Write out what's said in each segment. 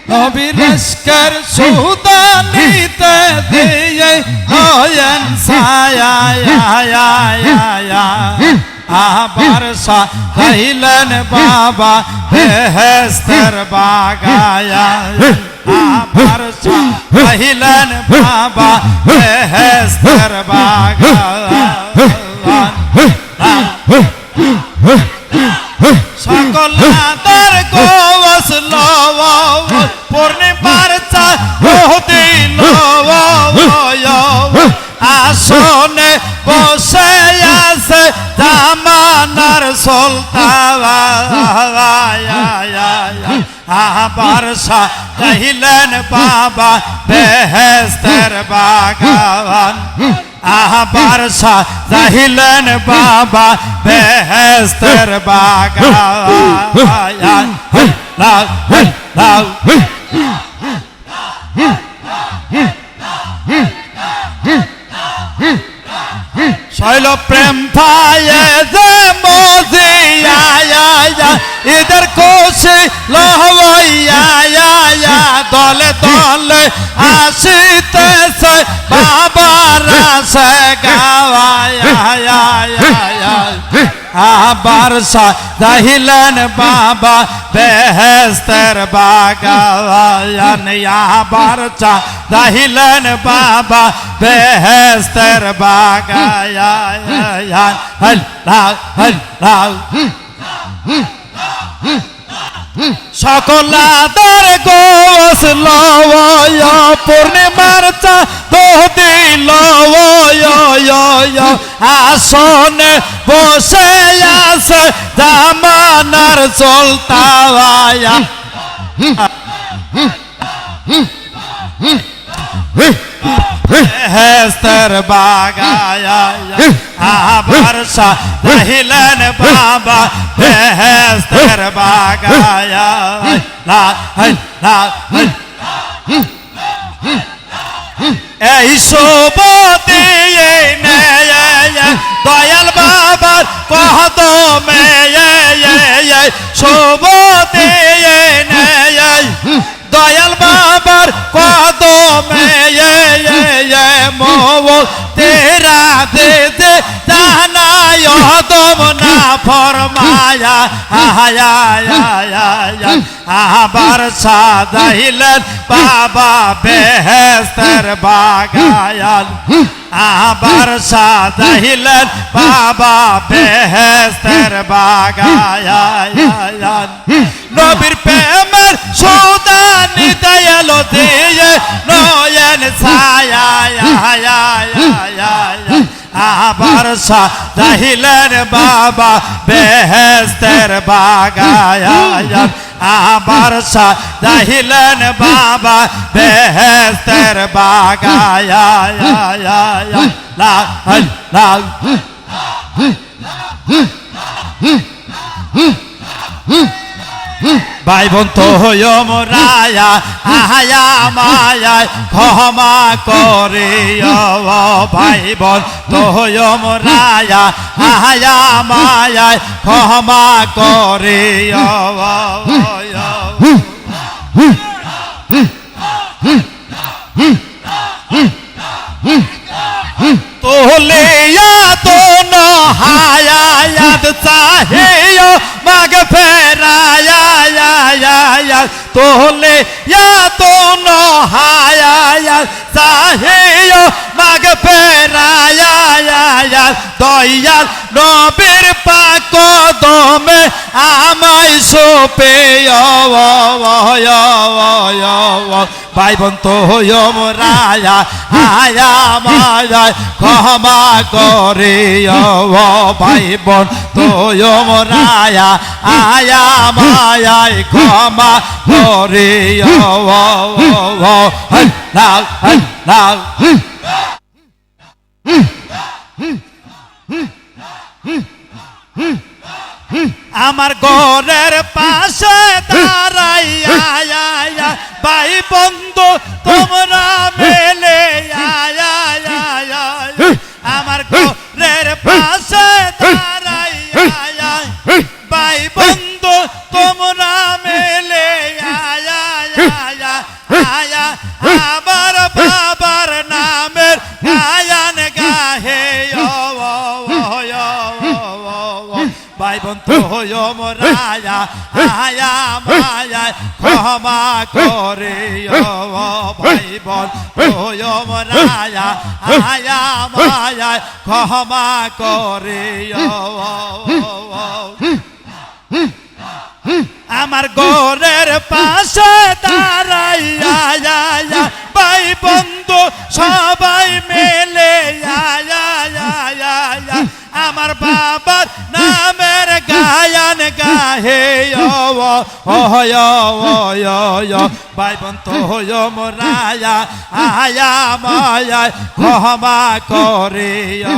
নবীর ইশকের সুদানিতে দিয়ে নয়ন ছায়া আবার সাজাইলেন বাবা বেহেশতের বাগায়া আবার সাজাইলেন বাবা বেহেশতের বাগান সকল আদর গোস লও পূর্ণিমার চাঁদ আসনে বসে আছে জামানার সুলতান আবার সাজাইলেন বাবা বেহেশতের বাগান আবার সাজাইলেন বাবা বেহেশতের বাগান শৈল প্রেম পায়ে যে মজিয়া ইদের খুশি লহইয়া দলে দলে আসিতেছে বাবার রাসে গাওয়া আবার সাজাইলেন বাবা বেহেশতের বাগান আবার সাজাইলেন বাবা বেহেশতের বাগান সকল আদর গোস লও পূর্ণিমার চাঁদ আসনে বসে আছে জামানার সুলতান বেহেশতের বাগায়া আবার সাজাইলেন বাবা বেহেশতের বাগায়া এই শুভ দিয়ে দয়াল বাবার কদমে শুভ দিয়ে দয়াল বাবার কদমে তেরা দে জানায় দম না ফরমায়া আবার সাজাইলেন বাবা বেহেশতের বাগান আবার সাজাইলেন বাবা বেহেশতের বাগান নবীর প্রেমের সুদানি দয়াল দিয়ে নয়ন ছায়া আবার সাজাইলেন বাবা বেহেশতের বাগান আবার সাজাইলেন বাবা বেহেশতের বাগান ভাই বোন তো মোরায়া আহায়া মায়ায় ক্ষমা করিও ভাই বোন তো মোরায়া আহায়া মায়ায় ক্ষমা করিও তোলিয়া তো নহায়াত চাহিও মাগ ফেরায়া তোলিয়া তো নহায়াত চাহিও মাগ ফেরায়া দয়াল নবীর পাক কদমে আমায় সোপেয় ভাই বোন তো মোরায়া আয়া মায়ায় ক্ষমা করিও ভাই বোন তো মোরায়া আয়া মায়ায় ক্ষমা করিও আমার ঘরের পাশে দাঁড়াইয়া ভাই বন্ধু তোমরা মেলে আমার ঘরের পাশে দাঁড়াইয়া ভাই বন্ধু তোমরা রায়া আয়া মায়ায় ক্ষমা করিও ভাই বোন রায়া আয়া মায়ায় ক্ষমা করিও আমার ঘরের পাশে দাঁড়াইয়া ভাই বন্ধু সবাই মেলে আমার বাবার নামের গায়ন গাহে ভাই বন্ধু রায়া আয়া মায়ায় ক্ষমা করিও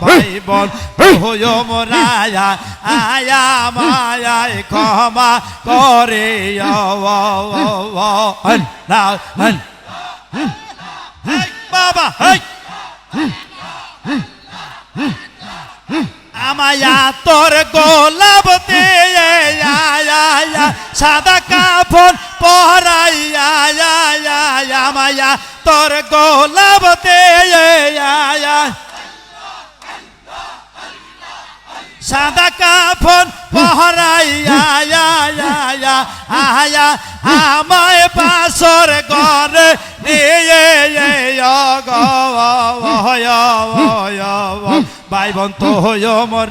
ভাই বন্ধু রায়া আয়া মায়ায় ক্ষমা করিও বাবা আমায়া তোর গোলাপ দিয়ে সাদা কাফন পরাইয়া আমায়া তোর গোলাপ দিয়ে সাদা কাফন পহরাইয়া আয়া আমায় বাসর ঘরে নিয়ে ভাই বন্ধু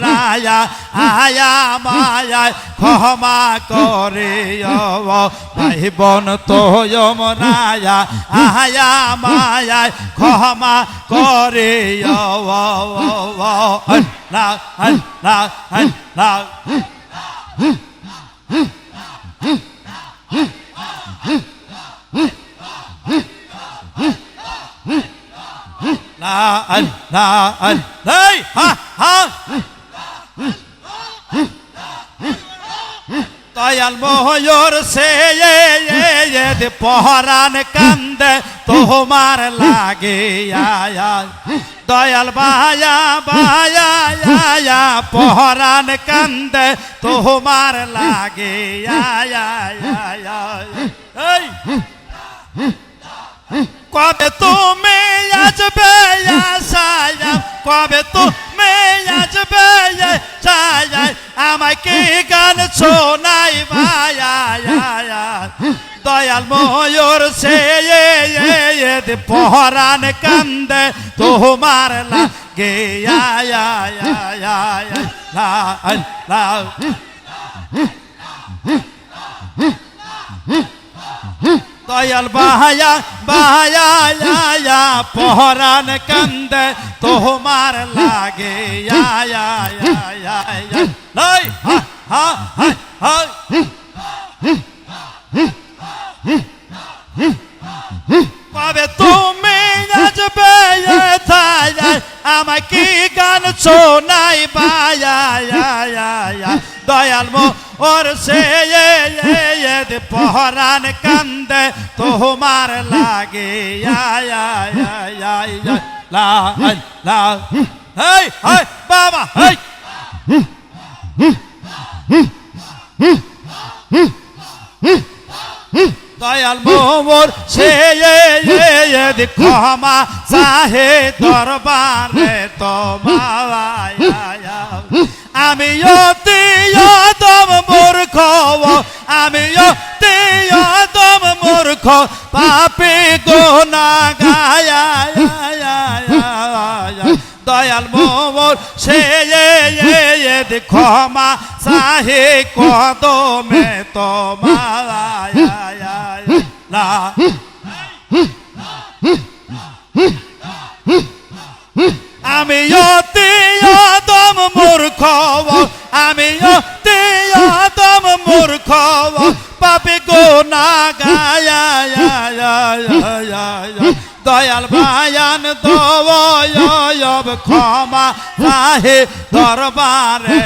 রায়া আয়া মায়ায় ক্ষমা করিও ভাই বোন রায়া আয়া মায়ায় ক্ষমা করিও দয়াল ময়ূর সে পহরান কান্দে তোমার লাগে দয়াল বায়া বায়া পহরান কান্দে তোমার লাগে কবে তুমি আসবে কবে তুমি আসবে আমায় কি গান শোনাই ভায়া দয়াল ময়ূর সে পহরান কান্দে তোমার লাগে দয়াল বায়া বায়া পহরান কান্দে তোমার লাগে কবে তুমি আসবে আমায় কি গান শোনাই বায়া দয়াল মোর সে পহরান কান্দে তোমার লাগে বাবা দয়াল মোর সে ক্ষমা চাহে দরবারে তোমার আমি অতি মূর্খ আমি অতি মূর্খ পাপী গুনাহগার দয়াল মোর সে ক্ষমা চাহে কদমে তোমার আমি অতি মূর্খ আমি অতি মূর্খ পাপী গুনাহগার দয়াল বায়ান দয়াব ক্ষমা চাহে দরবারে